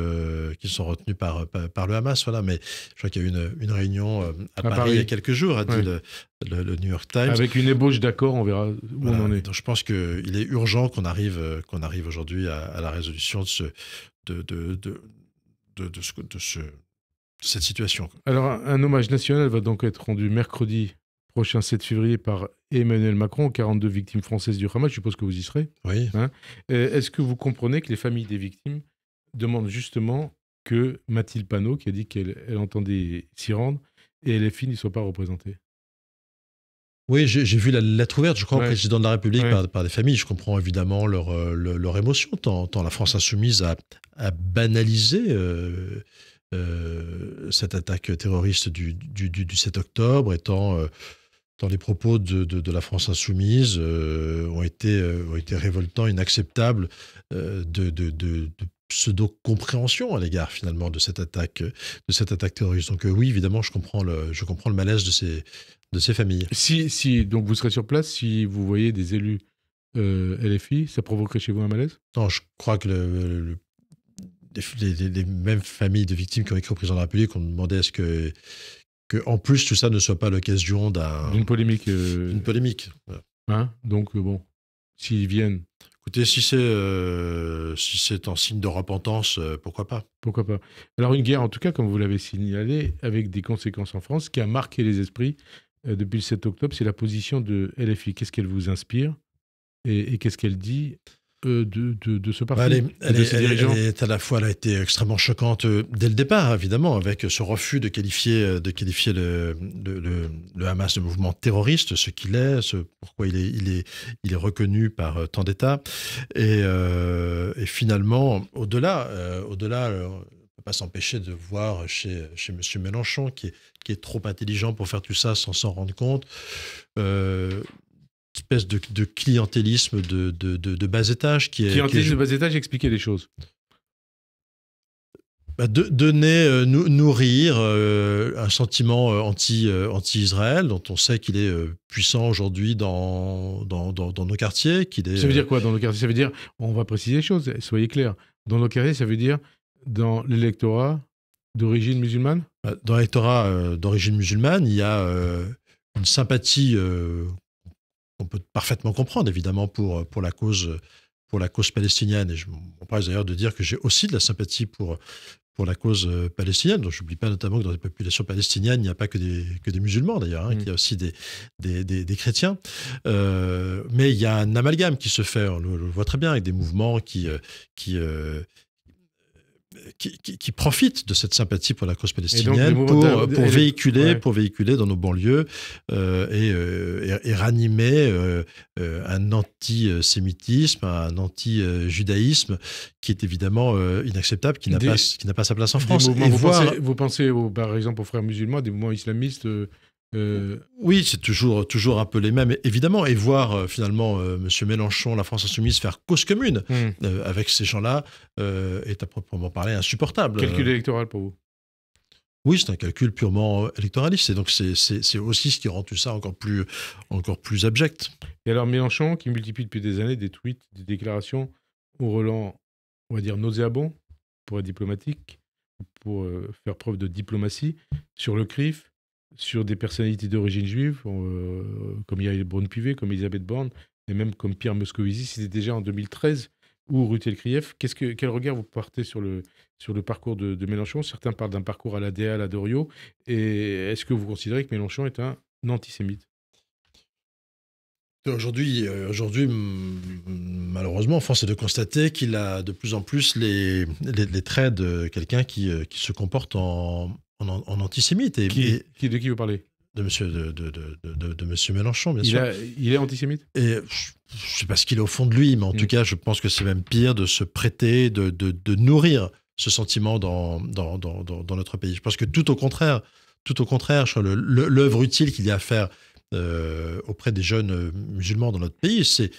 par le Hamas. Voilà. Mais je crois qu'il y a eu une réunion à Paris il y a quelques jours, a dit le New York Times. Avec une ébauche d'accord, on verra où on en est. Donc je pense qu'il est urgent qu'on arrive aujourd'hui à la résolution de cette situation. Alors, un hommage national va donc être rendu mercredi prochain 7 février par Emmanuel Macron aux 42 victimes françaises du Hamas. Je suppose que vous y serez. Oui. Est-ce que vous comprenez que les familles des victimes demandent justement que Mathilde Panot, qui a dit qu'elle entendait s'y rendre, et LFI n'y soient pas représentés ? Oui, j'ai vu la lettre ouverte, je crois, au président de la République par des familles. Je comprends évidemment leur émotion, tant la France insoumise a banalisé cette attaque terroriste du 7 octobre, et tant les propos de la France insoumise ont été révoltants, inacceptables, de pseudo-compréhension à l'égard finalement de cette attaque terroriste. Donc oui, évidemment, je comprends le malaise de ces familles. Donc vous serez sur place, si vous voyez des élus LFI, ça provoquerait chez vous un malaise? Non, je crois que les mêmes familles de victimes qui ont écrit au président de la République ont demandé à ce que en plus tout ça ne soit pas l'occasion d'une polémique. D'une polémique. Hein, donc bon, s'ils viennent. Écoutez, si c'est en signe de repentance, pourquoi pas? Pourquoi pas. Alors une guerre, en tout cas, comme vous l'avez signalé, avec des conséquences en France, qui a marqué les esprits depuis le 7 octobre, c'est la position de LFI. Qu'est-ce qu'elle vous inspire et qu'est-ce qu'elle dit de ce parti, elle est à la fois, elle a été extrêmement choquante dès le départ, évidemment, avec ce refus de qualifier le Hamas de mouvement terroriste, ce qu'il est, pourquoi il est reconnu par tant d'États. Et finalement, au-delà, on ne peut pas s'empêcher de voir chez M. Mélenchon, qui est trop intelligent pour faire tout ça sans s'en rendre compte, espèce de clientélisme de bas étage. Clientélisme de bas étage, expliquez les choses. Donner, nourrir un sentiment anti-Israël, dont on sait qu'il est puissant aujourd'hui dans nos quartiers. Ça veut dire quoi dans nos quartiers? Ça veut dire, on va préciser les choses, soyez clairs. Dans nos quartiers, ça veut dire dans l'électorat d'origine musulmane? Dans l'électorat d'origine musulmane, il y a une sympathie qu'on peut parfaitement comprendre, évidemment, pour la cause palestinienne. Et je m'empresse d'ailleurs de dire que j'ai aussi de la sympathie pour la cause palestinienne. Donc, je n'oublie pas notamment que dans les populations palestiniennes, il n'y a pas que des musulmans, d'ailleurs, qu'il y a aussi des chrétiens. Mais il y a un amalgame qui se fait, on le voit très bien, avec des mouvements qui profitent de cette sympathie pour la cause palestinienne pour véhiculer dans nos banlieues et ranimer un antisémitisme, un anti-judaïsme qui est évidemment inacceptable, qui n'a pas sa place en France. Vous pensez par exemple aux frères musulmans, des mouvements islamistes Oui, c'est toujours un peu les mêmes, évidemment. Et voir finalement M. Mélenchon, la France Insoumise, faire cause commune avec ces gens-là est à proprement parler insupportable. Calcul électoral pour vous? Oui, c'est un calcul purement électoraliste. Et donc c'est aussi ce qui rend tout ça encore plus abject. Et alors Mélenchon, qui multiplie depuis des années des tweets, des déclarations au relent, on va dire, nauséabond, pour être diplomatique, pour faire preuve de diplomatie, sur le CRIF, sur des personnalités d'origine juive, comme Yael Braun-Pivet, comme Elisabeth Borne, et même comme Pierre Moscovici. C'était déjà en 2013, ou Ruth Elkrief. Quel regard vous portez sur le parcours de Mélenchon? Certains parlent d'un parcours à la DA, à la Doriot. Et est-ce que vous considérez que Mélenchon est un antisémite? Aujourd'hui, malheureusement, force est de constater qu'il a de plus en plus les traits de quelqu'un qui se comporte en antisémite. De qui vous parlez? De monsieur Mélenchon, bien sûr. Il est antisémite? Et je ne sais pas ce qu'il est au fond de lui, mais en tout cas, je pense que c'est même pire de se prêter, de nourrir ce sentiment dans notre pays. Je pense que tout au contraire, l'œuvre utile qu'il y a à faire auprès des jeunes musulmans dans notre pays, c'est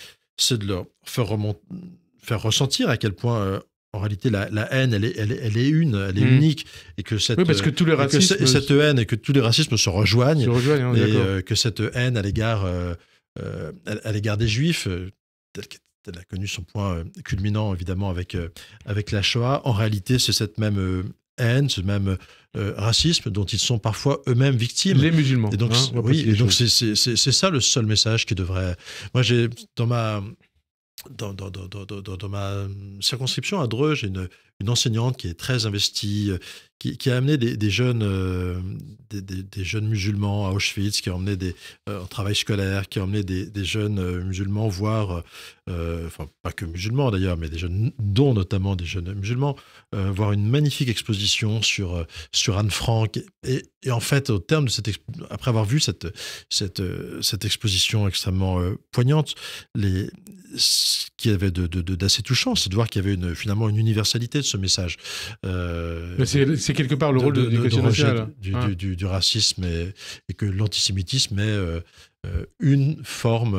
de leur faire ressentir à quel point en réalité la haine elle est unique, et que cette haine et que tous les racismes se rejoignent, et que cette haine à l'égard des Juifs, elle a connu son point culminant évidemment avec la Shoah. En réalité, c'est cette même haine, ce même racisme dont ils sont parfois eux-mêmes victimes. Les musulmans. Et donc, c'est ça le seul message qui devrait. Moi, j'ai dans ma circonscription à Dreux, j'ai une enseignante qui est très investie, qui a amené des jeunes musulmans à Auschwitz, qui a emmené en travail scolaire, qui a emmené des jeunes musulmans voir, enfin pas que musulmans d'ailleurs, mais des jeunes, dont notamment des jeunes musulmans, voir une magnifique exposition sur Anne Frank. Et en fait, au terme de après avoir vu cette exposition extrêmement poignante, ce qui avait d'assez touchant, c'est de voir qu'il y avait finalement une universalité de ce message. C'est quelque part le rôle de l'éducation nationale. Du racisme, et que l'antisémitisme est une forme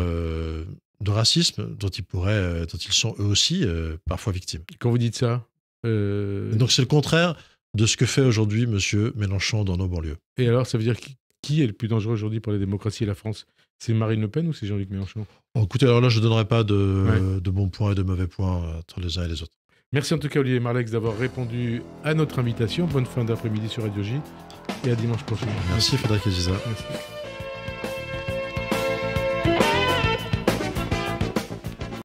de racisme dont ils sont eux aussi parfois victimes. Quand vous dites ça, Donc c'est le contraire de ce que fait aujourd'hui M. Mélenchon dans nos banlieues. Et alors, ça veut dire qui est le plus dangereux aujourd'hui pour la démocratie et la France ? C'est Marine Le Pen ou c'est Jean-Luc Mélenchon ? Écoutez, alors là, je ne donnerai pas de bons points et de mauvais points entre les uns et les autres. Merci en tout cas, Olivier Marleix, d'avoir répondu à notre invitation. Bonne fin d'après-midi sur Radio J et à dimanche prochain. Merci Frédéric Aziza. Merci.